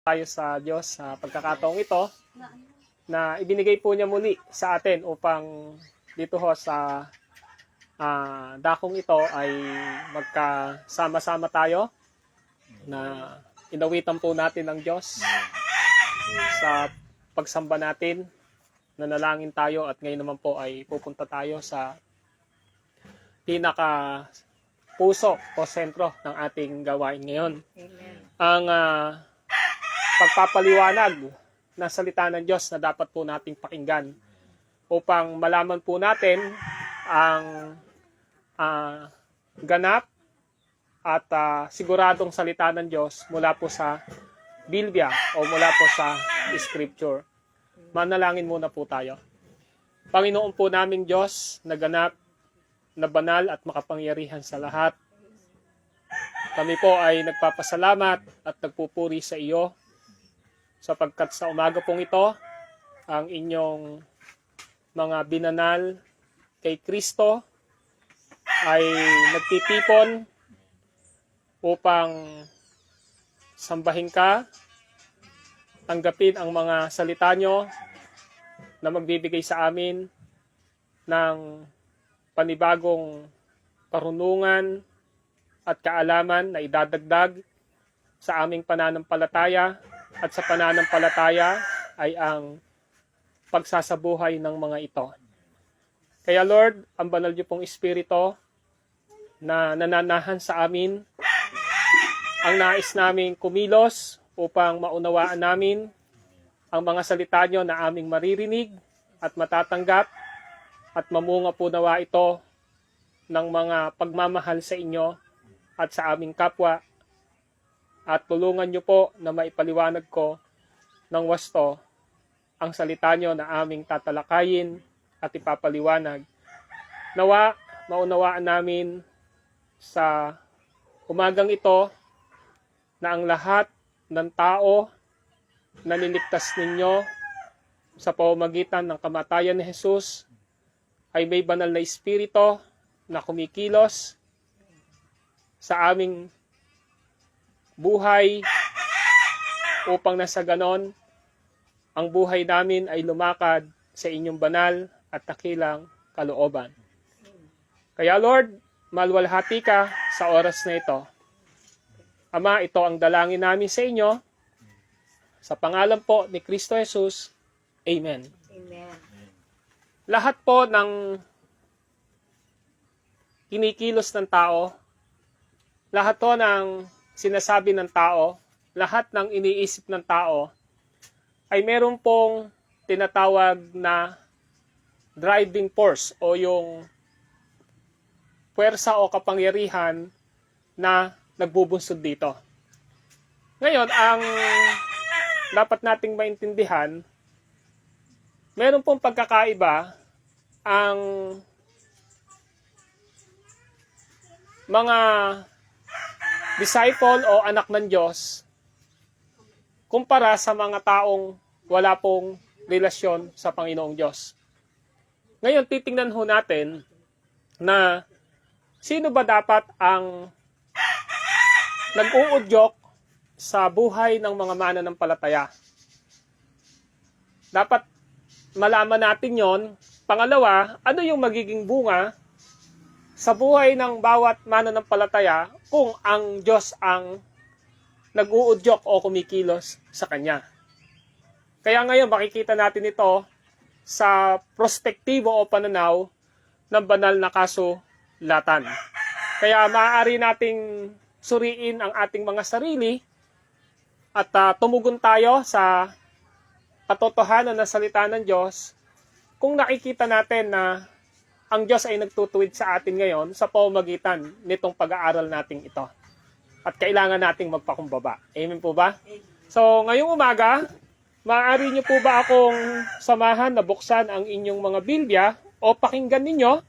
tayo sa Diyos sa pagkakataong ito na ibinigay po niya muli sa atin upang dito ho sa dakong ito ay magkasama-sama tayo na inawitan po natin ng Diyos sa pagsamba natin. Nanalangin tayo at ngayon naman po ay pupunta tayo sa pinaka puso o sentro ng ating gawain ngayon. Amen. Ang pagpapaliwanag ng salita ng Diyos na dapat po nating pakinggan upang malaman po natin ang ganap at siguradong salita ng Diyos mula po sa Biblia o mula po sa Scripture. Manalangin muna po tayo. Panginoon po naming Diyos na ganap, na banal at makapangyarihan sa lahat. Kami po ay nagpapasalamat at nagpupuri sa iyo sapagkat sa umaga pong ito, ang inyong mga binanal kay Kristo ay nagtitipon upang sambahin ka, tanggapin ang mga salita nyo na magbibigay sa amin ng panibagong karunungan at kaalaman na idadagdag sa aming pananampalataya at sa pananampalataya ay ang pagsasabuhay ng mga ito. Kaya Lord, ang banal niyo pong Espiritu na nananahan sa amin, ang nais naming kumilos upang maunawaan namin ang mga salita niyo na aming maririnig at matatanggap at mamunga po nawa ito ng mga pagmamahal sa inyo at sa aming kapwa. At tulungan niyo po na maipaliwanag ko ng wasto ang salita niyo na aming tatalakayin at ipapaliwanag. Nawa, maunawaan namin sa umagang ito na ang lahat ng tao na niligtas ninyo sa pamamagitan ng kamatayan ni Jesus ay may banal na Espiritu na kumikilos sa aming buhay upang nasa ganon, ang buhay namin ay lumakad sa inyong banal at dakilang kalooban. Kaya Lord, maluwalhati ka sa oras na ito. Ama, ito ang dalangin namin sa inyo. Sa pangalan po ni Kristo Jesus, Amen. Amen. Lahat po ng kinikilos ng tao, lahat po ng sinasabi ng tao, lahat ng iniisip ng tao, ay meron pong tinatawag na driving force o yung puwersa o kapangyarihan na nagbubunsod dito. Ngayon, ang dapat nating maintindihan, meron pong pagkakaiba ang mga disciple o anak ng Diyos kumpara sa mga taong wala pong relasyon sa Panginoong Diyos. Ngayon, titingnan ho natin na sino ba dapat ang nag-uudyok sa buhay ng mga mananampalataya. Dapat malaman natin yon. Pangalawa, ano yung magiging bunga sa buhay ng bawat mananampalataya kung ang Diyos ang nag-uudyok o kumikilos sa Kanya. Kaya ngayon makikita natin ito sa prospektibo o pananaw ng banal na kasulatan. Kaya maaari nating suriin ang ating mga sarili at tumugon tayo sa katotohanan ng salita ng Diyos kung nakikita natin na ang Diyos ay nagtutuwid sa atin ngayon sa pamamagitan nitong pag-aaral nating ito. At kailangan nating magpakumbaba. Amen po ba? So, ngayong umaga, maaari niyo po ba akong samahan na buksan ang inyong mga Biblia o pakinggan ninyo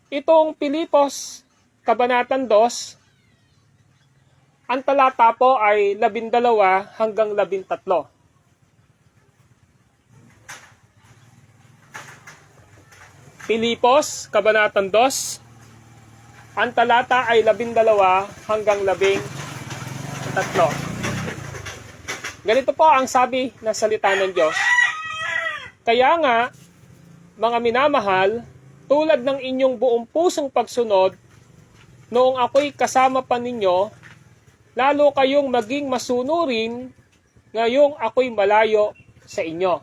itong Pilipos, Kabanatang 2. Ang talata po ay 12 hanggang 13. Pilipos, Kabanatang 2. Ang talata ay 12 hanggang 13. Ganito po ang sabi ng salita ng Diyos. Kaya nga, mga minamahal, tulad ng inyong buong pusong pagsunod, noong ako'y kasama pa ninyo, lalo kayong maging masunurin ngayong ako'y malayo sa inyo.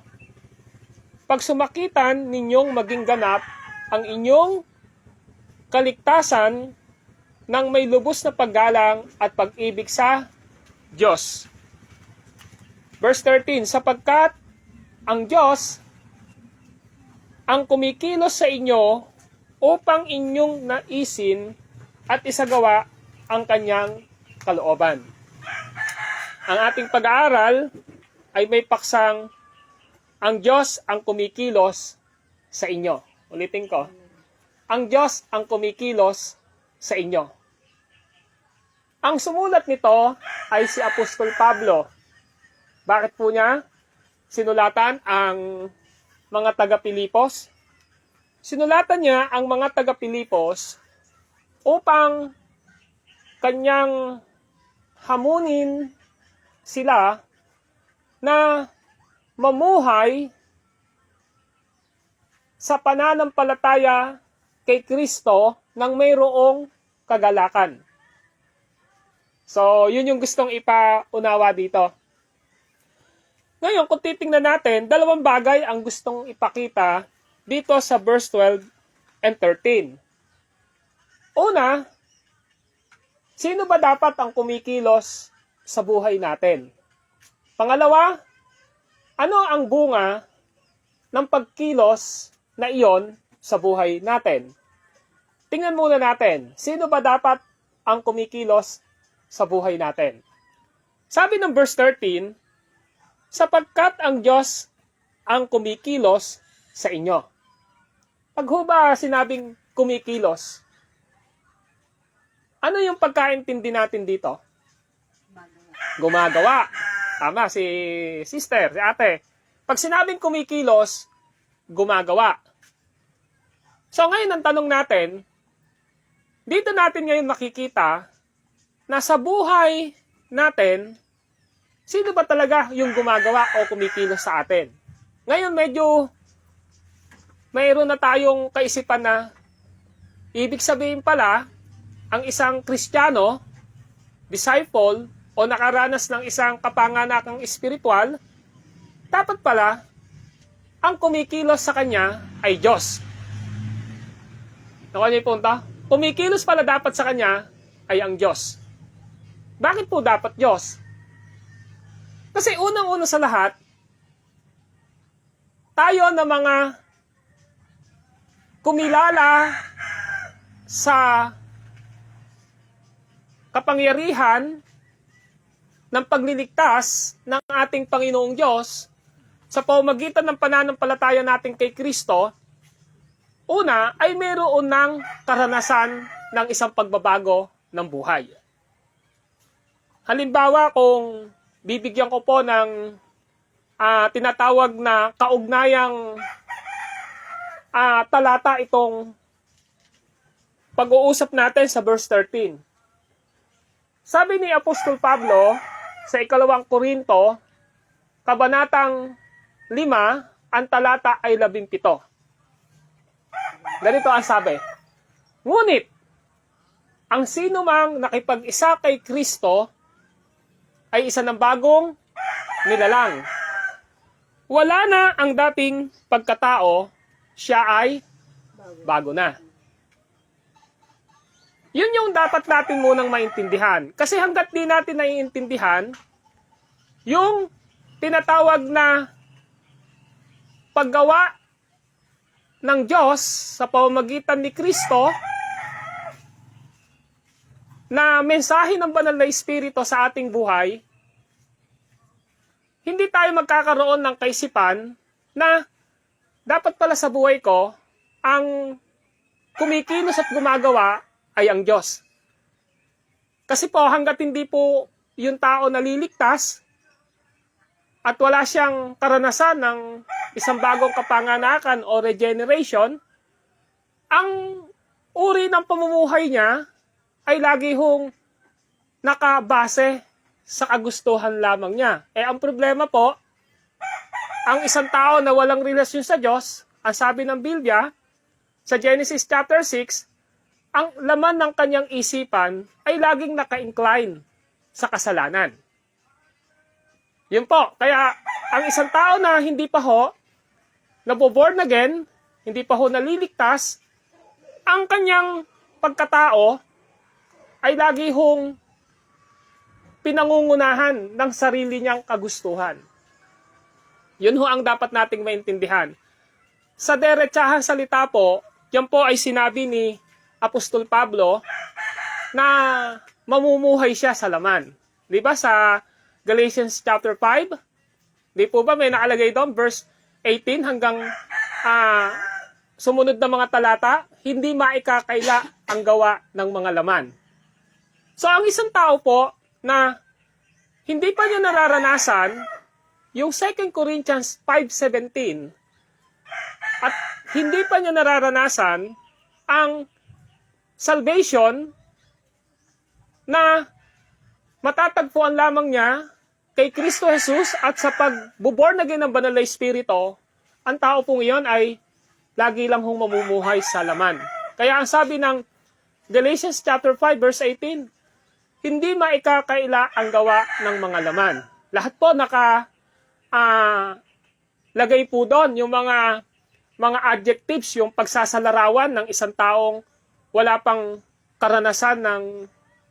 Pag sumakitan ninyong maging ganap ang inyong kaligtasan ng may lubos na paggalang at pag-ibig sa Diyos. Verse 13, sapagkat ang Diyos ang kumikilos sa inyo upang inyong naisin at isagawa ang kanyang kalooban. Ang ating pag-aaral ay may paksang ang Diyos ang kumikilos sa inyo. Ulitin ko. Ang Diyos ang kumikilos sa inyo. Ang sumulat nito ay si Apostol Pablo. Bakit po niya sinulatan ang mga taga-Pilipos? Sinulatan niya ang mga taga-Pilipos upang kanyang hamunin sila na mamuhay sa pananampalataya kay Kristo nang mayroong kagalakan. So, yun yung gustong ipaunawa dito. Ngayon, kung titingnan natin, dalawang bagay ang gustong ipakita dito sa verse 12 and 13. Una, sino ba dapat ang kumikilos sa buhay natin? Pangalawa, ano ang bunga ng pagkilos na iyon sa buhay natin? Tingnan muna natin, sino ba dapat ang kumikilos sa buhay natin? Sabi ng verse 13, sapagkat ang Diyos ang kumikilos sa inyo. Pag ho ba sinabing kumikilos, ano yung pagkaintindi natin dito? Gumagawa. Tama, si sister, si ate. Pag sinabing kumikilos, gumagawa. So ngayon ang tanong natin, dito natin ngayon makikita na sa buhay natin, sino ba talaga yung gumagawa o kumikilos sa atin? Ngayon medyo mayroon na tayong kaisipan na ibig sabihin pala, ang isang Kristiyano, disciple, o nakaranas ng isang kapanganakang espiritual, dapat pala, ang kumikilos sa kanya ay Diyos. Nakuha niyo yung punto? Kumikilos pala dapat sa kanya ay ang Diyos. Bakit po dapat Diyos? Kasi unang-una sa lahat, tayo na mga kumilala sa kapangyarihan ng pagliligtas ng ating Panginoong Diyos sa pamamagitan ng pananampalataya natin kay Kristo, una ay mayroon ng karanasan ng isang pagbabago ng buhay. Halimbawa, kung bibigyan ko po ng tinatawag na kaugnayang talata itong pag-uusap natin sa verse 13. Sabi ni Apostol Pablo sa 2 Korinto, kabanatang 5, ang talata ay 17. Ganito ang sabi, ngunit, ang sino mang nakipag-isa kay Kristo ay isa ng bagong nilalang. Wala na ang dating pagkatao, siya ay bago na. Yun yung dapat natin munang maintindihan. Kasi hanggat di natin naiintindihan, yung tinatawag na paggawa ng Diyos sa pamamagitan ni Kristo, na mensahe ng banal na Espiritu sa ating buhay, hindi tayo magkakaroon ng kaisipan na dapat pala sa buhay ko, ang kumikilos at gumagawa ay ang Diyos. Kasi po, hanggat hindi po yung tao naliligtas at wala siyang karanasan ng isang bagong kapanganakan o regeneration, ang uri ng pamumuhay niya ay lagi hong nakabase sa kagustuhan lamang niya. Ang problema po, ang isang tao na walang relasyon sa Diyos, ang sabi ng Biblia, sa Genesis chapter 6, ang laman ng kanyang isipan ay laging naka-incline sa kasalanan. Yun po, kaya ang isang tao na hindi pa ho, naboborn again, hindi pa ho naliligtas, ang kanyang pagkatao ay lagi hong pinangungunahan ng sarili niyang kagustuhan. Yun ho ang dapat nating maintindihan. Sa derechahan salita po, yan po ay sinabi ni Apostol Pablo na mamumuhay siya sa laman. Di ba sa Galatians chapter 5? Di po ba may nakalagay doon, verse 18 hanggang sumunod na mga talata, hindi maikakaila ang gawa ng mga laman. So ang isang tao po na hindi pa niya nararanasan yung 2 Corinthians 5:17 at hindi pa niya nararanasan ang salvation na matatagpuan lamang niya kay Kristo Jesus at sa pag-born again ng Banal na Espiritu, ang tao pong iyon ay lagi lang hong mamumuhay sa laman. Kaya ang sabi ng Galatians chapter 5 verse 18, hindi maikakaila ang gawa ng mga laman. Lahat po lagay po doon yung mga adjectives, yung pagsasalarawan ng isang taong wala pang karanasan ng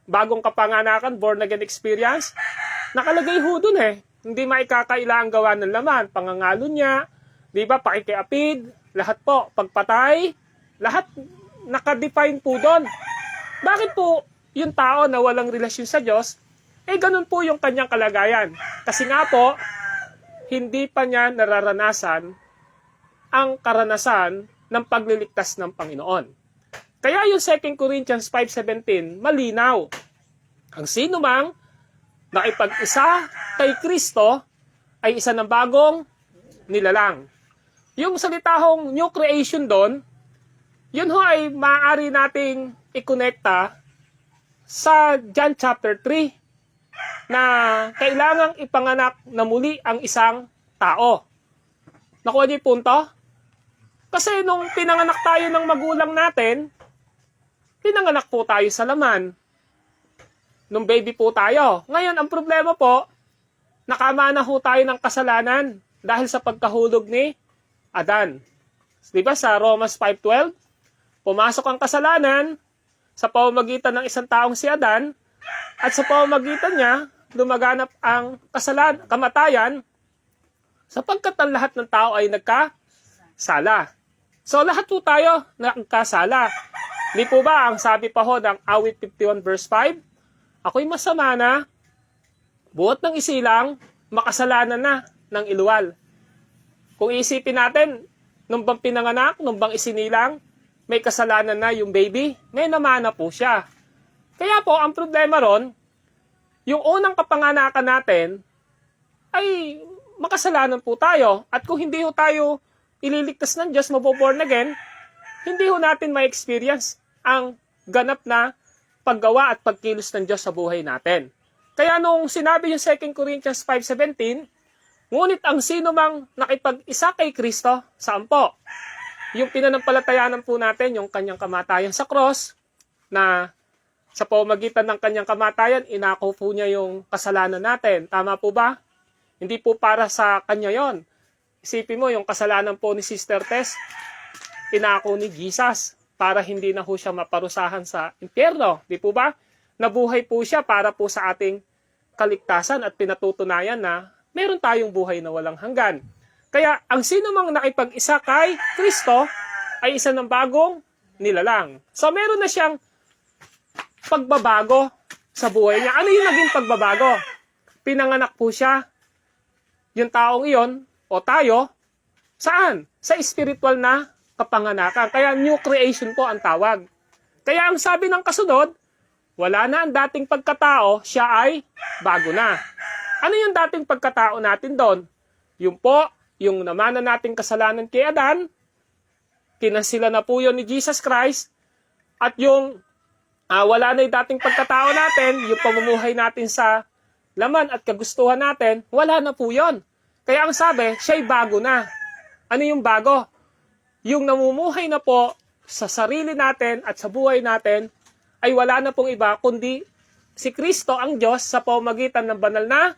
bagong kapanganakan, born again experience. Nakalagay ho doon Hindi maikakaila ang gawa ng laman. Pangangalo niya, di ba, pakikiapid, lahat po, pagpatay, lahat nakadefine po doon. Bakit po yung tao na walang relasyon sa Diyos, ganun po yung kanyang kalagayan. Kasi nga po, hindi pa niya nararanasan ang karanasan ng pagliligtas ng Panginoon. Kaya yung 2 Corinthians 5:17, malinaw. Ang sino mang nakipag-isa kay Kristo ay isa ng bagong nilalang. Yung salitahong new creation doon, yun ho ay maaari nating ikonekta sa John chapter 3 na kailangang ipanganak na muli ang isang tao. Nakuha niyo yung punto? Kasi nung pinanganak tayo ng magulang natin, pinanganak po tayo sa laman. Nung baby po tayo. Ngayon, ang problema po, nakamana ho tayo ng kasalanan dahil sa pagkahulog ni Adan. Di ba sa Romans 5:12, pumasok ang kasalanan sa pamamagitan ng isang taong si Adan, at sa pamamagitan niya, lumaganap ang kamatayan, sapagkat ang lahat ng tao ay nagkasala. So lahat po tayo nagkasala. Hindi po ba ang sabi pa ho ng awit 51 verse 5? Ako'y masama na, buhat ng isilang, makasalanan na ng iluwal. Kung isipin natin, nung bang pinanganak, nung bang isinilang, may kasalanan na yung baby, may namana po siya. Kaya po, ang problema ron, yung unang kapanganakan natin, ay makasalanan po tayo. At kung hindi ho tayo ililigtas ng Diyos, maboborn again, hindi ho natin ma-experience ang ganap na paggawa at pagkilos ng Diyos sa buhay natin. Kaya nung sinabi yung 2 Corinthians 5:17, ngunit ang sino mang nakipag-isa kay Kristo, saan po? Yung pinanampalatayanan po natin, yung kanyang kamatayan sa cross, na sa pamamagitan ng kanyang kamatayan, inako po niya yung kasalanan natin. Tama po ba? Hindi po para sa kanya yon. Isipin mo, yung kasalanan po ni Sister Tess, inako ni Jesus para hindi na po siya maparusahan sa impyerno. Di po ba? Nabuhay po siya para po sa ating kaligtasan at pinatutunayan na meron tayong buhay na walang hanggan. Kaya ang sino mang nakipag-isa kay Kristo ay isa ng bagong nilalang. So meron na siyang pagbabago sa buhay niya. Ano yung naging pagbabago? Pinanganak po siya, yung taong iyon, o tayo, saan? Sa spiritual na kapanganakan. Kaya new creation po ang tawag. Kaya ang sabi ng kasunod, wala na ang dating pagkatao, siya ay bago na. Ano yung dating pagkatao natin doon? Yung po, yung namana nating kasalanan kay Adan, kinansila na po yun ni Jesus Christ, at yung wala na yung dating pagkatao natin, yung pamumuhay natin sa laman at kagustuhan natin, wala na po yun. Kaya ang sabi, siya'y bago na. Ano yung bago? Yung namumuhay na po sa sarili natin at sa buhay natin ay wala na pong iba kundi si Kristo ang Diyos sa pamamagitan ng banal na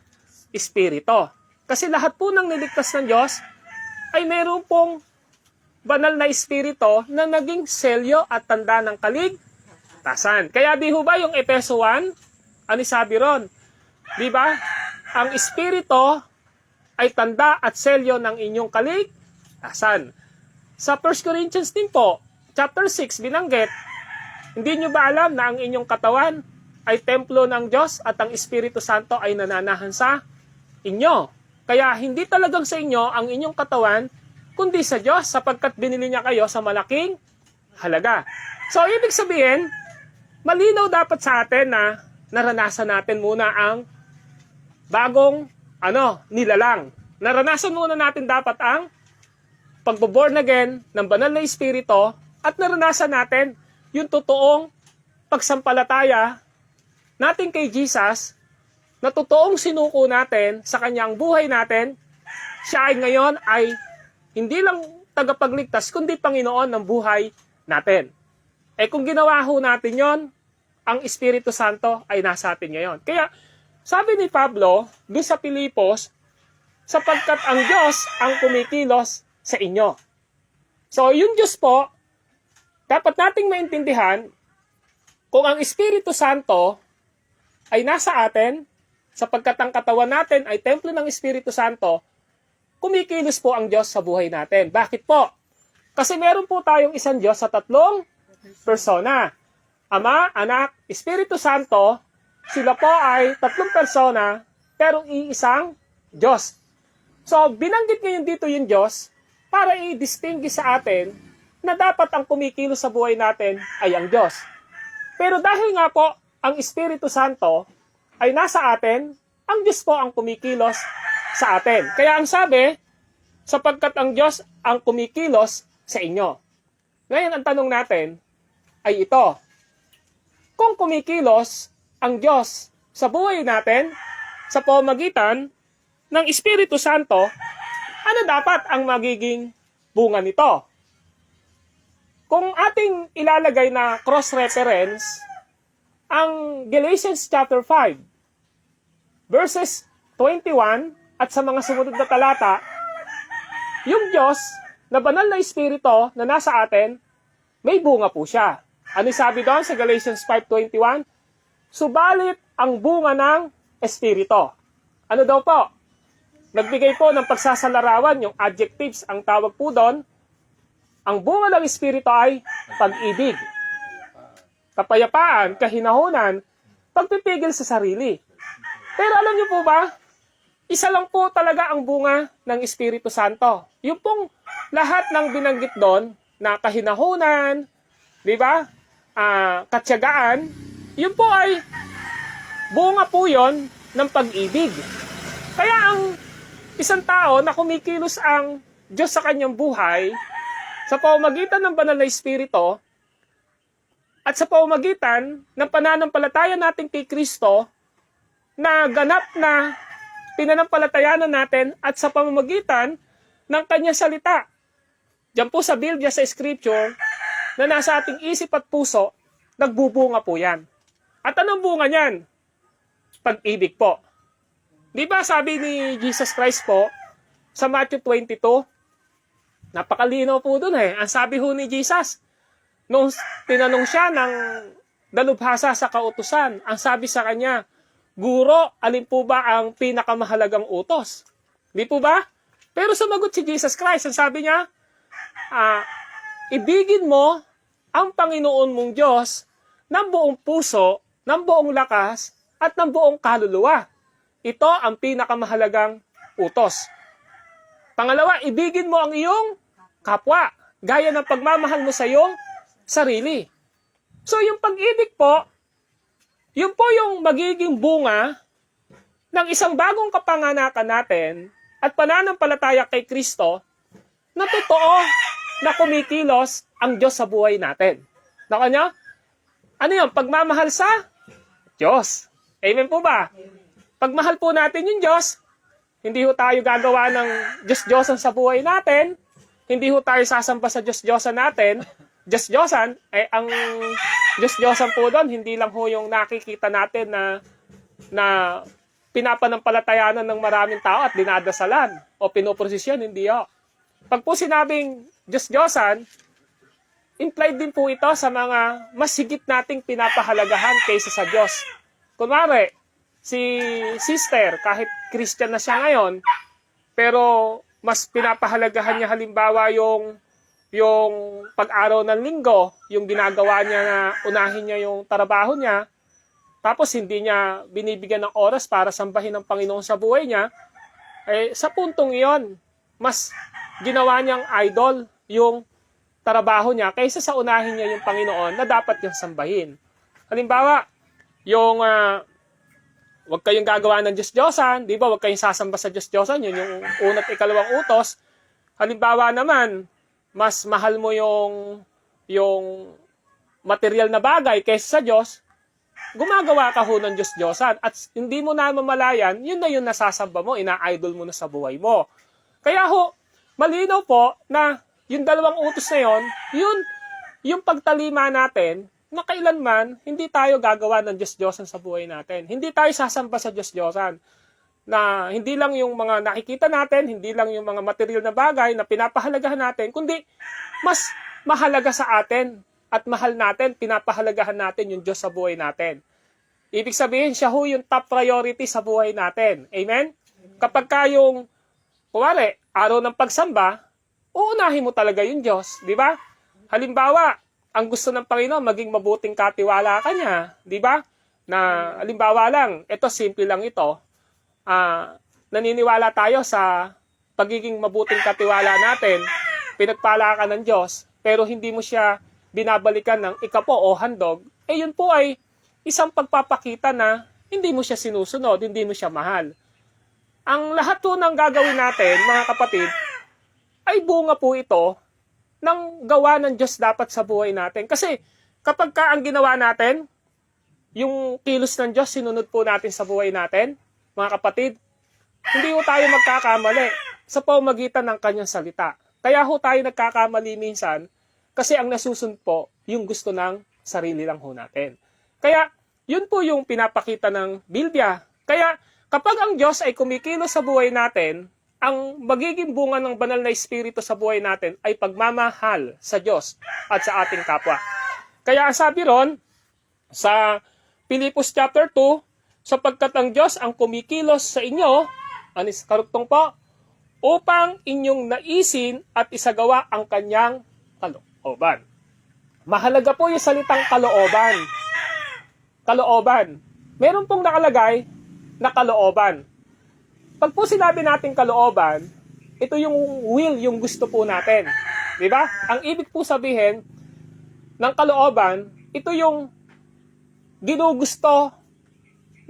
Espiritu. Kasi lahat po ng niligtas ng Diyos ay mayroon pong banal na Espiritu na naging selyo at tanda ng kaligtasan. Kaya di ho ba yung Efeso 1, ano sabi ron? Di ba? Ang Espiritu ay tanda at selyo ng inyong kaligtasan. Sa 1 Corinthians din po, chapter 6, binanggit, hindi nyo ba alam na ang inyong katawan ay templo ng Diyos at ang Espiritu Santo ay nananahan sa inyo? Kaya hindi talagang sa inyo ang inyong katawan, kundi sa Diyos sapagkat binili niya kayo sa malaking halaga. So, ibig sabihin, malinaw dapat sa atin na naranasan natin muna ang bagong nilalang. Naranasan muna natin dapat ang pagbo-born again ng banal na Espiritu at naranasan natin yung totoong pagsampalataya natin kay Jesus na totoong sinuko natin sa kanyang buhay natin. Siya ay ngayon ay hindi lang tagapagligtas kundi Panginoon ng buhay natin. Kung ginawa ho natin yon, ang Espiritu Santo ay nasa atin ngayon. Kaya sabi ni Pablo doon sa Pilipos, sapagkat ang Diyos ang kumikilos sa inyo. So yung Diyos po, dapat nating maintindihan kung ang Espiritu Santo ay nasa atin, sapagkat ang katawan natin ay templo ng Espiritu Santo, kumikilos po ang Diyos sa buhay natin. Bakit po? Kasi meron po tayong isang Diyos sa tatlong persona. Ama, Anak, Espiritu Santo, sila po ay tatlong persona, pero iisang Diyos. So, binanggit ngayon dito yung Diyos para i-distinguish sa atin na dapat ang kumikilos sa buhay natin ay ang Diyos. Pero dahil nga po, ang Espiritu Santo ay nasa atin, ang Diyos po ang kumikilos sa atin. Kaya ang sabi, sapagkat ang Diyos ang kumikilos sa inyo. Ngayon, ang tanong natin ay ito. Kung kumikilos ang Diyos sa buhay natin, sa pamamagitan ng Espiritu Santo, ano dapat ang magiging bunga nito? Kung ating ilalagay na cross-reference, ang Galatians chapter 5, verses 21 at sa mga sumunod na talata, yung Diyos na banal na Espiritu na nasa atin, may bunga po siya. Ano sabi doon sa Galatians 5:21? Subalit ang bunga ng Espiritu. Ano daw po? Nagbigay po ng pagsasalarawan, yung adjectives, ang tawag po doon. Ang bunga ng Espiritu ay pag-ibig, kapayapaan, kahinahunan, pagpipigil sa sarili. Pero alam niyo po ba, isa lang po talaga ang bunga ng Espiritu Santo. Yung pong lahat ng binanggit doon na kahinahunan, di ba? Katyagaan, yun po ay bunga po yon ng pag-ibig. Kaya ang isang tao na kumikilos ang Diyos sa kanyang buhay sa pamamagitan ng banal na Espiritu at sa pamamagitan ng pananampalataya natin kay Kristo na ganap na pinanampalatayanan natin at sa pamamagitan ng kanyang salita. Diyan po sa Biblia, sa Scripture, na nasa ating isip at puso, nagbubunga po yan. At anong bunga niyan? Pag-ibig po. Di ba sabi ni Jesus Christ po sa Matthew 22, napakalinaw po dun Ang sabi ho ni Jesus, nung tinanong siya ng dalubhasa sa kautusan, ang sabi sa kanya, Guro, alin po ba ang pinakamahalagang utos? Di po ba? Pero sumagot si Jesus Christ, ang sabi niya, ibigin mo ang Panginoon mong Diyos ng buong puso, ng buong lakas, at ng buong kaluluwa. Ito ang pinakamahalagang utos. Pangalawa, ibigin mo ang iyong kapwa, gaya ng pagmamahal mo sa iyong sarili. So yung pag-ibig po, yun po yung magiging bunga ng isang bagong kapanganakan natin at pananampalataya kay Kristo na totoo na kumikilos ang Diyos sa buhay natin. Naka nyo? Ano yun? Pagmamahal sa Diyos. Amen po ba? Pag mahal po natin yung Diyos, hindi ho tayo gagawa ng Diyos-Diyosan sa buhay natin. Hindi ho tayo sasamba sa Diyos-Diyosan natin. Diyos-Diyosan, ang Diyos-Diyosan po doon, hindi lang ho yung nakikita natin na pinapanampalatayanan ng maraming tao at dinadasalan o pinoprosesyon, hindi ho. Pag po sinabing Diyos-Diyosan, implied din po ito sa mga mas higit nating pinapahalagahan kaysa sa Diyos. Kunwari, si sister, kahit Christian na siya ngayon, pero mas pinapahalagahan niya halimbawa yung pag-araw ng linggo, yung ginagawa niya na unahin niya yung trabaho niya, tapos hindi niya binibigyan ng oras para sambahin ng Panginoon sa buhay niya, sa puntong iyon, mas ginawa niyang idol yung trabaho niya kaysa sa unahin niya yung Panginoon na dapat niyang sambahin. Halimbawa, yung wag kayong gagawa ng Diyos-Diyosan, di ba? Wag kayong sasamba sa Diyos-Diyosan, yun yung una't ikalawang utos. Halimbawa naman, mas mahal mo yung material na bagay kaysa sa Diyos, gumagawa ka ho ng Diyos-Diyosan. At hindi mo na mamalayan, yun na yung nasasamba mo, ina-idol mo na sa buhay mo. Kaya ho, malinaw po na yung dalawang utos na yun yung pagtalima natin na kailanman hindi tayo gagawa ng Diyos-Diyosan sa buhay natin. Hindi tayo sasamba sa Diyos-Diyosan. Na hindi lang yung mga nakikita natin, hindi lang yung mga material na bagay na pinapahalagahan natin, kundi mas mahalaga sa atin at mahal natin, pinapahalagahan natin yung Diyos sa buhay natin. Ibig sabihin, siya ho yung top priority sa buhay natin. Amen? Kapag kayong, kuwari, araw ng pagsamba, uunahin mo talaga yung Diyos, di ba? Halimbawa, ang gusto ng Panginoon, maging mabuting katiwala ka niya, di ba? Na, halimbawa lang, ito, simple lang ito, naniniwala tayo sa pagiging mabuting katiwala natin, pinagpala ka ng Diyos, pero hindi mo siya binabalikan ng ikapo o handog, yun po ay isang pagpapakita na hindi mo siya sinusunod, hindi mo siya mahal. Ang lahat po ng gagawin natin, mga kapatid, ay bunga po ito ng gawa ng Diyos dapat sa buhay natin. Kasi kapag ang ginawa natin, yung kilos ng Diyos, sinunod po natin sa buhay natin, mga kapatid, hindi ho tayo magkakamali sa pamamagitan ng kanyang salita. Kaya ho tayo nagkakamali minsan kasi ang nasusunod po yung gusto ng sarili lang ho natin. Kaya yun po yung pinapakita ng Biblia. Kaya kapag ang Diyos ay kumikilos sa buhay natin, ang magiging bunga ng banal na espiritu sa buhay natin ay pagmamahal sa Diyos at sa ating kapwa. Kaya sabi ron sa Pilipos chapter 2, sapagkat ang Diyos ang kumikilos sa inyo, anis karugtong po, upang inyong naisin at isagawa ang kanyang kalooban. Mahalaga po yung salitang kalooban. Kalooban. Meron pong nakalagay na kalooban. Pag po sinabi natin kalooban, ito yung will, yung gusto po natin. Di ba? Ang ibig po sabihin ng kalooban, ito yung ginugusto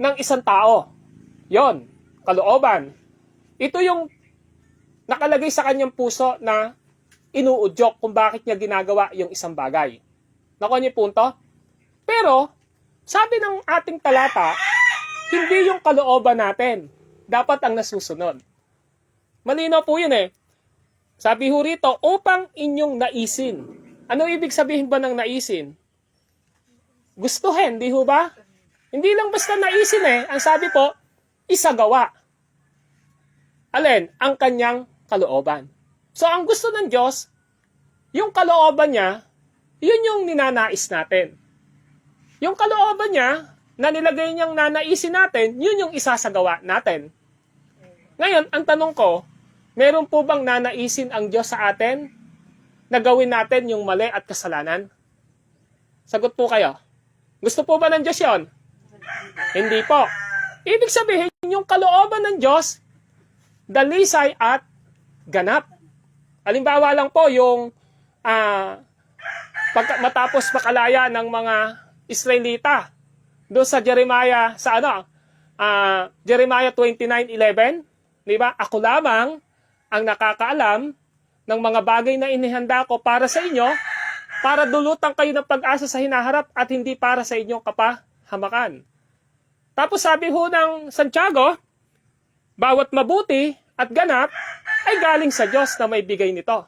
ng isang tao. Yon, kalooban. Ito yung nakalagay sa kanyang puso na inuudyok kung bakit niya ginagawa yung isang bagay. Nakuha niyo punto? Pero, sabi ng ating talata, hindi yung kalooban natin dapat ang nasusunod. Malinaw po yun eh. Sabi ho rito, upang inyong naisin. Ano ibig sabihin ba ng naisin? Gustuhin, di ho ba? Hindi lang basta naisin eh. Ang sabi po, isagawa. Alin? Ang kanyang kalooban. So, ang gusto ng Diyos, yung kalooban niya, yun yung ninanais natin. Yung kalooban niya, na nilagay niyang nanaisin natin, yun yung isasagawa natin. Ngayon, ang tanong ko, meron po bang nanaisin ang Diyos sa atin na gawin natin yung mali at kasalanan? Sagot po kayo. Gusto po ba ng Diyos yun? Hindi po. Ibig sabihin, yung kalooban ng Diyos, dalisay at ganap. Halimbawa lang po yung matapos makalaya ng mga Israelita doon sa Jeremiah, Jeremiah 29:11, di ba? Ako lamang ang nakakaalam ng mga bagay na inihanda ko para sa inyo, para dulutan kayo ng pag-asa sa hinaharap at hindi para sa inyong kapahamakan. Tapos sabi ho ng Santiago, bawat mabuti at ganap ay galing sa Diyos na may bigay nito.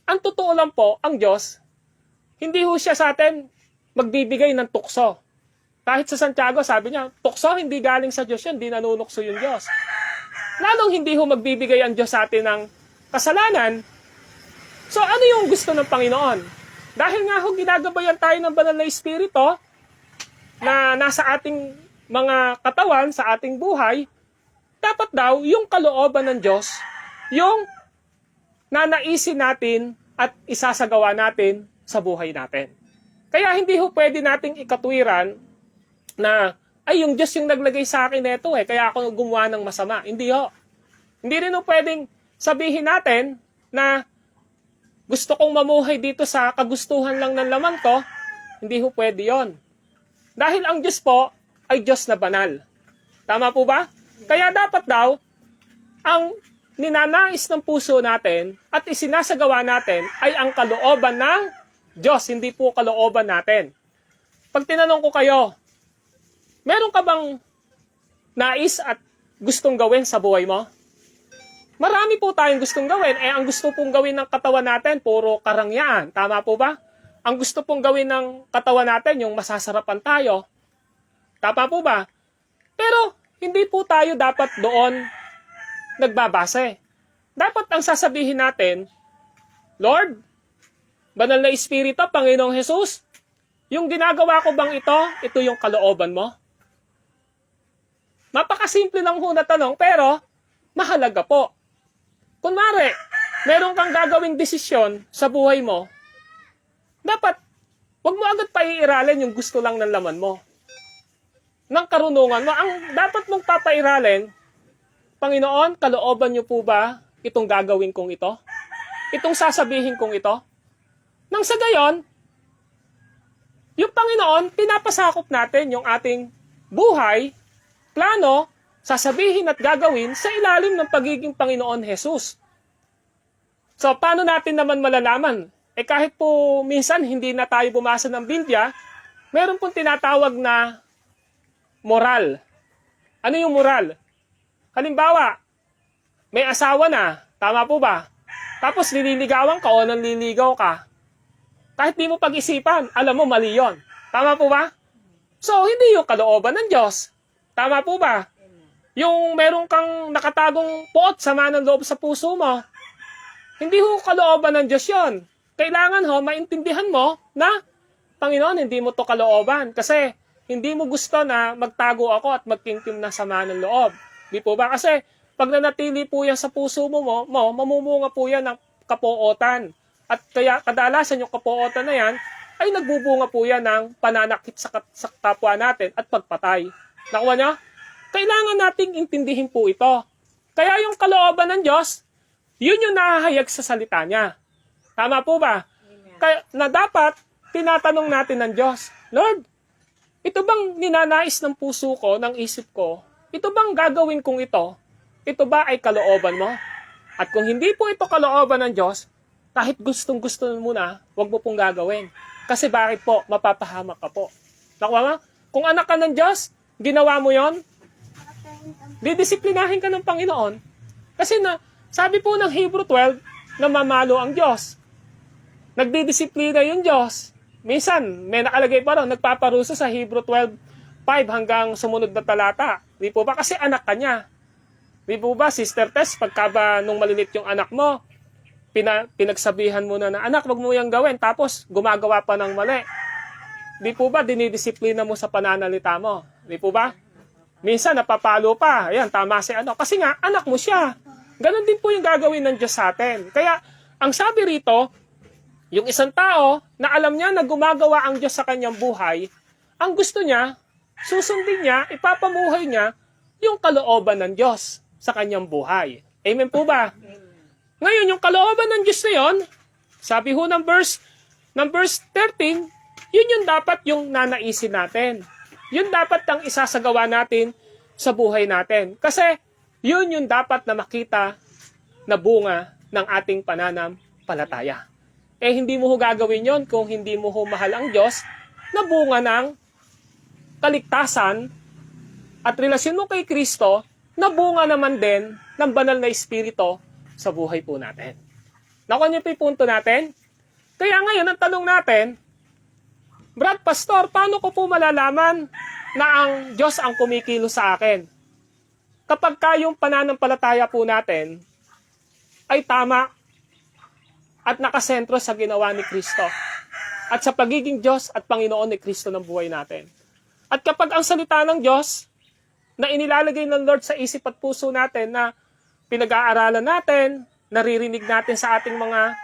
Ang totoo lang po, ang Diyos, hindi ho siya sa atin magbibigay ng tukso. Kahit sa Santiago, sabi niya, tukso hindi galing sa Diyos yun, hindi nanunukso yung Diyos. Lalong hindi ho magbibigay ang Diyos sa atin ng kasalanan. So ano yung gusto ng Panginoon? Dahil nga ho ginagabayan tayo ng banal na Espiritu na nasa ating mga katawan, sa ating buhay, dapat daw yung kalooban ng Diyos, yung nanaisin natin at isasagawa natin sa buhay natin. Kaya hindi ho pwede nating ikatwiran na, ay yung Diyos yung naglagay sa akin neto kaya ako gumawa ng masama. Hindi ho. Hindi rin ho pwedeng sabihin natin na gusto kong mamuhay dito sa kagustuhan lang ng laman ko. Hindi ho pwede yon. Dahil ang Diyos po ay Diyos na banal. Tama po ba? Kaya dapat daw, ang ninanais ng puso natin at isinasagawa natin ay ang kalooban ng Diyos, hindi po kalooban natin. Pag tinanong ko kayo, meron ka bang nais at gustong gawin sa buhay mo? Marami po tayong gustong gawin. Ang gusto pong gawin ng katawan natin, puro karangyaan. Tama po ba? Ang gusto pong gawin ng katawan natin, yung masasarapan tayo. Tama po ba? Pero, hindi po tayo dapat doon nagbabase. Dapat ang sasabihin natin, Lord, Banal na Espiritu, Panginoong Hesus, yung ginagawa ko bang ito yung kalooban mo? Mapakasimple lang ho na tanong, pero mahalaga po. Kunwari, meron kang gagawing desisyon sa buhay mo, dapat, wag mo agad paiiralin yung gusto lang ng laman mo. Ng karunungan mo, ang dapat mong papairalin, Panginoon, kalooban niyo po ba itong gagawin kong ito? Itong sasabihin kong ito? Nang sa gayon, yung Panginoon, pinapasakop natin yung ating buhay, plano, sasabihin at gagawin sa ilalim ng pagiging Panginoon Jesus. So, paano natin naman malalaman? Kahit po minsan hindi na tayo bumasa ng Biblia, meron pong tinatawag na moral. Ano yung moral? Halimbawa, may asawa na, tama po ba? Tapos nililigawan ka o nanliligaw ka. Kahit di mo pag-isipan, alam mo mali yun. Tama po ba? So, hindi yung kalooban ng Diyos. Tama po ba? Yung meron kang nakatagong puot, sama ng loob sa puso mo, hindi ho kalooban ng Diyos yun. Kailangan ho, maintindihan mo na, Panginoon, hindi mo to kalooban. Kasi, hindi mo gusto na magtago ako at magtimtim ng sama ng loob. Di po ba? Kasi, pag nanatili po yan sa puso mo, mamumunga po yan ng kapuotan. At kaya kadalasan yung kapuotan na yan, ay nagbubunga po yan ng pananakit sa kapwa natin at pagpatay. Nakuha niyo? Kailangan nating intindihin po ito. Kaya yung kalooban ng Diyos, yun yung nahahayag sa salita niya. Tama po ba? Kaya na dapat, tinatanong natin ng Diyos, Lord, ito bang ninanais ng puso ko, ng isip ko? Ito bang gagawin kong ito? Ito ba ay kalooban mo? At kung hindi po ito kalooban ng Diyos, kahit gustong-gusto mo na, huwag mo pong gagawin. Kasi bakit po? Mapapahamak ka po. Nakuha mo? Kung anak ka ng Diyos, ginawa mo yon, didisiplinahin ka ng Panginoon. Kasi sabi po ng Hebrew 12, na mamalo ang Diyos. Nagdidisiplina yung Diyos. Minsan, may nakalagay pa rin, nagpaparusa sa Hebrew 12:5 hanggang sumunod na talata. Di po ba? Kasi anak ka niya. Di po ba, Sister Tess, pagka ba nung malilit yung anak mo, pinagsabihan mo na anak, wag mo yung gawin, tapos gumagawa pa ng mali. Di po ba, dinidisiplina mo sa pananalita mo? Di po ba? Minsan, napapalo pa. Ayan, tama si ano. Kasi nga, anak mo siya. Ganon din po yung gagawin ng Diyos sa atin. Kaya, ang sabi rito, yung isang tao na alam niya na gumagawa ang Diyos sa kanyang buhay, ang gusto niya, susundin niya, ipapamuhay niya, yung kalooban ng Diyos sa kanyang buhay. Amen po ba? Ngayon, yung kalooban ng Diyos na yun, sabi ho ng verse 13, yun yung dapat yung nanaisin natin. Yun dapat ang isasagawa natin sa buhay natin. Kasi, yun yung dapat na makita na bunga ng ating pananampalataya. Hindi mo ho gagawin yon kung hindi mo ho mahal ang Diyos na bunga ng kaligtasan at relasyon mo kay Kristo na bunga naman din ng banal na Espiritu sa buhay po natin. Nakuha niyo po yung punto natin? Kaya ngayon, ang tanong natin, Brad Pastor, paano ko po malalaman na ang Diyos ang kumikilos sa akin? Kapag yung pananampalataya po natin ay tama at nakasentro sa ginawa ni Kristo at sa pagiging Diyos at Panginoon ni Kristo ng buhay natin. At kapag ang salita ng Diyos na inilalagay ng Lord sa isip at puso natin na pinag-aaralan natin, naririnig natin sa ating mga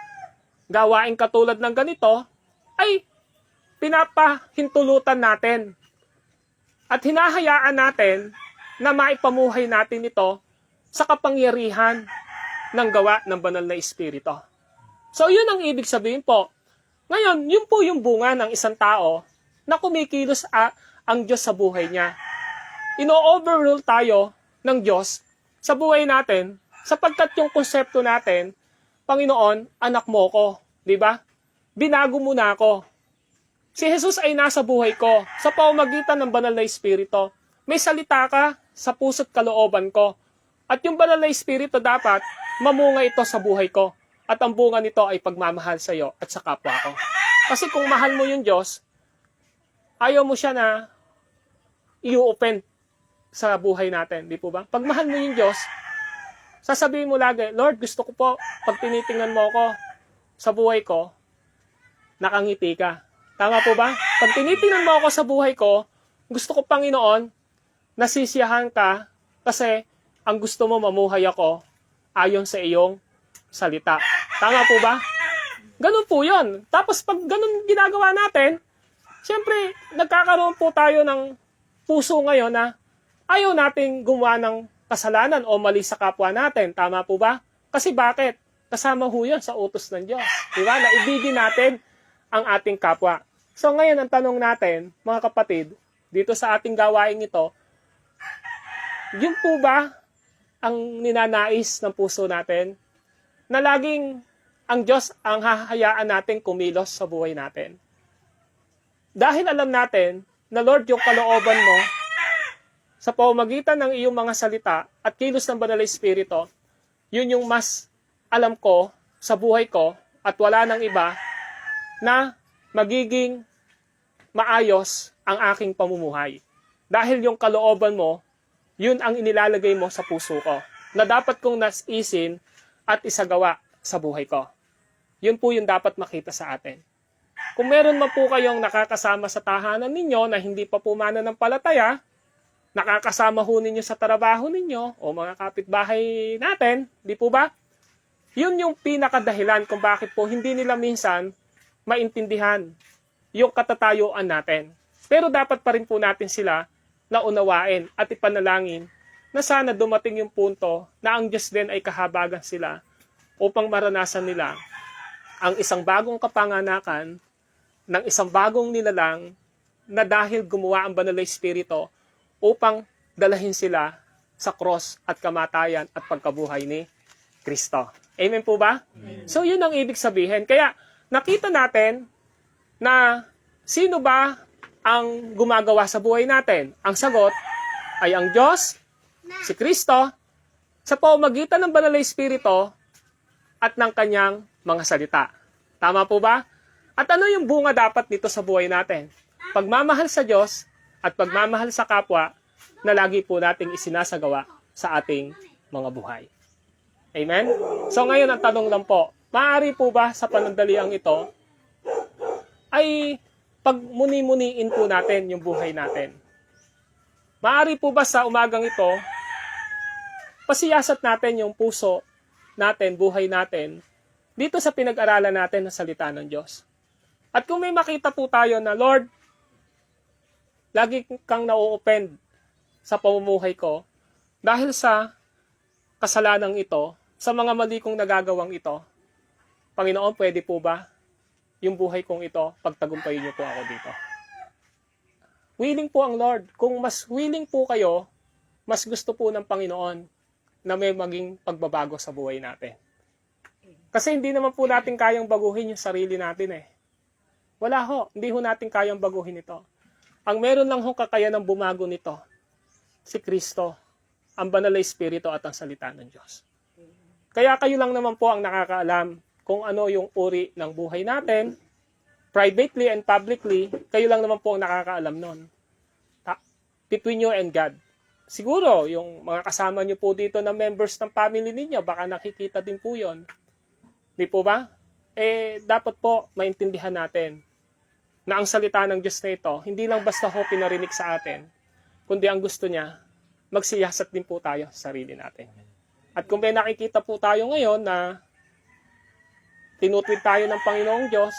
gawaing katulad ng ganito, ay pinapahintulutan natin at hinahayaan natin na maipamuhay natin ito sa kapangyarihan ng gawa ng banal na Espiritu. So yun ang ibig sabihin po. Ngayon, yun po yung bunga ng isang tao na kumikilos ang Diyos sa buhay niya. Ino-overrule tayo ng Diyos sa buhay natin sapagkat yung konsepto natin, Panginoon, anak mo ko. Di ba? Binago mo na ako. Si Jesus ay nasa buhay ko sa pamamagitan ng banal na Espiritu. May salita ka sa puso't kalooban ko. At yung banal na Espiritu dapat mamunga ito sa buhay ko. At ang bunga nito ay pagmamahal sa iyo at sa kapwa ko. Kasi kung mahal mo yung Diyos, ayaw mo siya na i-open sa buhay natin. Di po ba? Pag mahal mo yung Diyos, sasabihin mo lagi, Lord, gusto ko po, pag tinitingnan mo ako sa buhay ko, nakangiti ka. Tama po ba? Pag tinitingnan mo ako sa buhay ko, gusto ko, Panginoon, nasisiyahan ka kasi ang gusto mo mamuhay ako ayon sa iyong salita. Tama po ba? Ganun po yun. Tapos pag ganun ginagawa natin, siyempre, nagkakaroon po tayo ng puso ngayon na ayaw nating gumawa ng kasalanan o mali sa kapwa natin. Tama po ba? Kasi bakit? Kasama ho yun sa utos ng Diyos. Diba? Naibigin natin ang ating kapwa. So ngayon, ang tanong natin, mga kapatid, dito sa ating gawain ito, yun po ba ang ninanais ng puso natin? Na laging ang Diyos ang hahayaan natin kumilos sa buhay natin. Dahil alam natin na Lord, yung kalooban mo, sa pamamagitan ng iyong mga salita at kilos ng Banal na Espiritu, yun yung mas alam ko sa buhay ko at wala nang iba na magiging maayos ang aking pamumuhay. Dahil yung kalooban mo, yun ang inilalagay mo sa puso ko na dapat kong nasisin at isagawa sa buhay ko. Yun po yung dapat makita sa atin. Kung meron man po kayong nakakasama sa tahanan ninyo na hindi pa po mananampalataya, nakakasama ho ninyo sa trabaho ninyo o mga kapitbahay natin, di po ba? Yun yung pinakadahilan kung bakit po hindi nila minsan maintindihan yung katatayuan natin. Pero dapat pa rin po natin sila naunawain at ipanalangin na sana dumating yung punto na ang Diyos din ay kahabagan sila upang maranasan nila ang isang bagong kapanganakan ng isang bagong nilalang na dahil gumawa ang Banal na Espiritu upang dalahin sila sa cross at kamatayan at pagkabuhay ni Kristo. Amen po ba? Amen. So yun ang ibig sabihin. Kaya nakita natin na sino ba ang gumagawa sa buhay natin? Ang sagot ay ang Diyos, si Kristo, sa pamamagitan ng Banal na Espiritu at ng kanyang mga salita. Tama po ba? At ano yung bunga dapat nito sa buhay natin? Pagmamahal sa Diyos at pagmamahal sa kapwa na lagi po nating isinasagawa sa ating mga buhay. Amen? So ngayon ang tanong lang po, maaari po ba sa panandaliang ito ay pagmuni-muniin po natin yung buhay natin? Maaari po ba sa umagang ito, pasiyasat natin yung puso natin, buhay natin, dito sa pinag-aralan natin ng salita ng Diyos? At kung may makita po tayo na, Lord, lagi kang na-open sa pamumuhay ko dahil sa kasalanan ito, sa mga mali kong nagagawang ito, Panginoon, pwede po ba yung buhay kong ito, pagtagumpayin niyo po ako dito? Willing po ang Lord. Kung mas willing po kayo, mas gusto po ng Panginoon na may maging pagbabago sa buhay natin. Kasi hindi naman po natin kayang baguhin yung sarili natin eh. Wala ho, hindi ho natin kayang baguhin ito. Ang meron lang ho kakayanang bumago nito si Kristo, ang banal na Espiritu at ang salita ng Diyos. Kaya kayo lang naman po ang nakakaalam kung ano yung uri ng buhay natin, privately and publicly, kayo lang naman po ang nakakaalam nun. Between you and God. Siguro, yung mga kasama nyo po dito na members ng family ninyo, baka nakikita din po yon. Di po ba? Dapat po maintindihan natin na ang salita ng Diyos na ito, hindi lang basta ho pinarinig sa atin, kundi ang gusto niya, magsiyasat din po tayo sa sarili natin. At kung may nakikita po tayo ngayon na tinutwid tayo ng Panginoong Diyos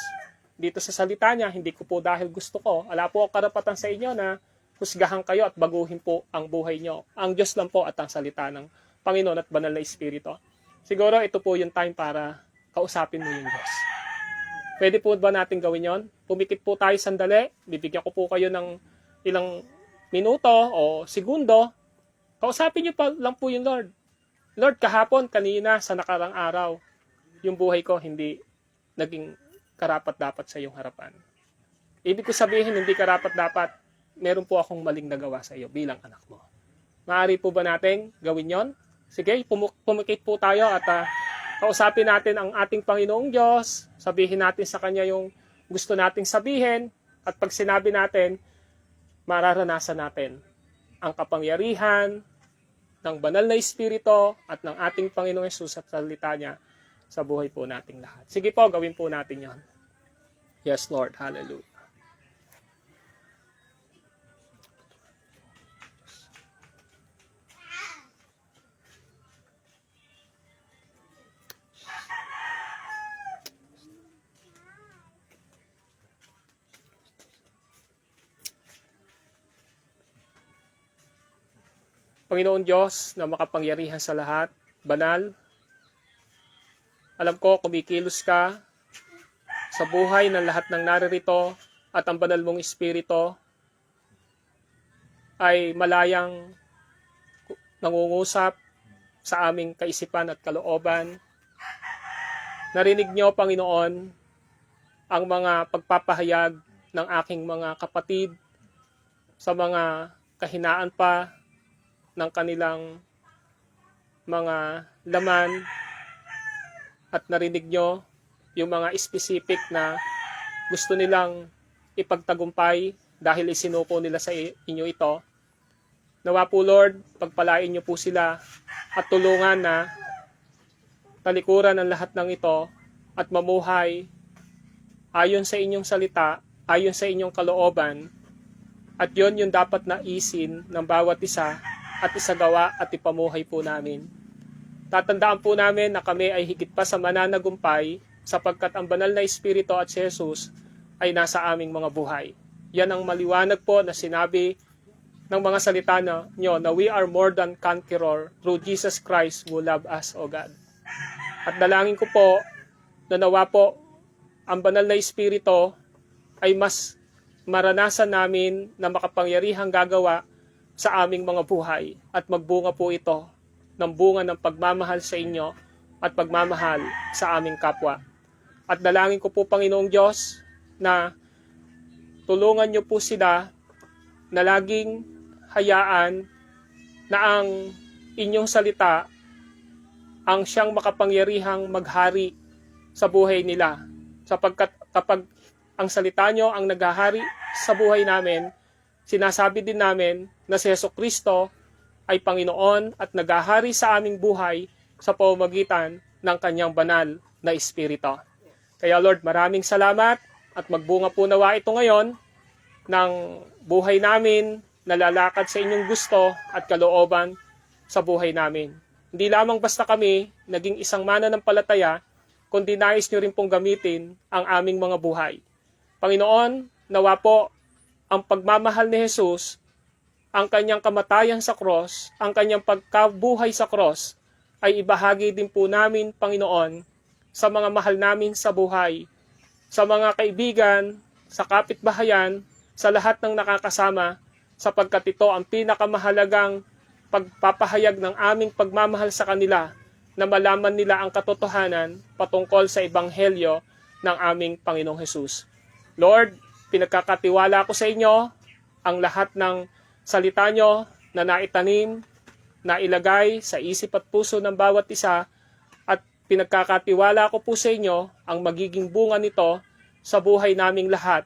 dito sa salita niya, hindi ko po dahil gusto ko, wala po karapatan sa inyo na husgahan kayo at baguhin po ang buhay nyo. Ang Diyos lang po at ang salita ng Panginoon at banal na Espiritu. Siguro ito po yung time para kausapin mo yung Diyos. Pwede po ba natin gawin yon? Pumikit po tayo sandali. Bibigyan ko po kayo ng ilang minuto o segundo. Kausapin niyo pa lang po yung Lord. Lord, kahapon, kanina, sa nakarang araw, yung buhay ko hindi naging karapat-dapat sa iyong harapan. Ibig ko sabihin, hindi karapat-dapat, meron po akong maling nagawa sa iyo bilang anak mo. Maaari po ba natin gawin yon? Sige, pumikit po tayo at kausapin natin ang ating Panginoong Diyos. Sabihin natin sa Kanya yung gusto nating sabihin. At pag sinabi natin, mararanasan natin ang kapangyarihan ng banal na Espiritu at ng ating Panginoong Hesus at salita niya sa buhay po nating lahat. Sige po, gawin po natin yon. Yes, Lord. Hallelujah. Panginoon Diyos na makapangyarihan sa lahat, banal, alam ko kumikilos ka sa buhay ng lahat ng naririto at ang banal mong Espiritu ay malayang nangungusap sa aming kaisipan at kalooban. Narinig niyo, Panginoon, ang mga pagpapahayag ng aking mga kapatid sa mga kahinaan pa ng kanilang mga laman at narinig nyo yung mga specific na gusto nilang ipagtagumpay dahil isinuko nila sa inyo ito. Nawa po Lord, pagpalain nyo po sila at tulungan na talikuran ang lahat ng ito at mamuhay ayon sa inyong salita, ayon sa inyong kalooban, at yon yung dapat naisin ng bawat isa at isagawa at ipamuhay po namin. Tatandaan po namin na kami ay higit pa sa mananagumpay sapagkat ang banal na Espiritu at si Jesus ay nasa aming mga buhay. Yan ang maliwanag po na sinabi ng mga salita nyo na we are more than conqueror through Jesus Christ who loved us, O God. At dalangin ko po na nawa po ang banal na Espiritu ay mas maranasan namin na makapangyarihang gagawa sa aming mga buhay at magbunga po ito ng bunga ng pagmamahal sa inyo at pagmamahal sa aming kapwa. At dalangin ko po, Panginoong Diyos, na tulungan niyo po sila na laging hayaan na ang inyong salita ang siyang makapangyarihang maghari sa buhay nila. Sapagkat kapag ang salita niyo ang naghahari sa buhay namin, sinasabi din namin na si Jesucristo ay Panginoon at naghahari sa aming buhay sa pamamagitan ng kanyang banal na Espiritu. Kaya Lord, maraming salamat at magbunga po nawa ito ngayon ng buhay namin na lalakad sa inyong gusto at kalooban sa buhay namin. Hindi lamang basta kami naging isang mananampalataya, kundi nais nyo rin pong gamitin ang aming mga buhay. Panginoon, nawa po ang pagmamahal ni Jesus, ang kanyang kamatayan sa cross, ang kanyang pagkabuhay sa cross, ay ibahagi din po namin, Panginoon, sa mga mahal namin sa buhay, sa mga kaibigan, sa kapitbahayan, sa lahat ng nakakasama, sapagkat ito ang pinakamahalagang pagpapahayag ng aming pagmamahal sa kanila na malaman nila ang katotohanan patungkol sa Ebanghelyo ng aming Panginoong Hesus. Lord, pinagkakatiwala ko sa inyo ang lahat ng salita nyo na naitanim, na ilagay sa isip at puso ng bawat isa, at pinagkakatiwala ko po sa inyo ang magiging bunga nito sa buhay naming lahat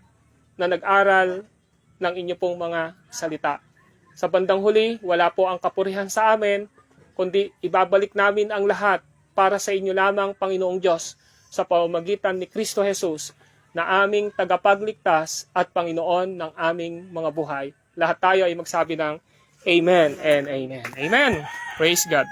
na nag-aral ng inyo pong mga salita. Sa bandang huli, wala po ang kapurihan sa amin, kundi ibabalik namin ang lahat para sa inyo lamang, Panginoong Diyos, sa pamamagitan ni Kristo Jesus, na aming tagapagligtas at Panginoon ng aming mga buhay. Lahat tayo ay magsabi ng Amen and Amen. Amen. Praise God.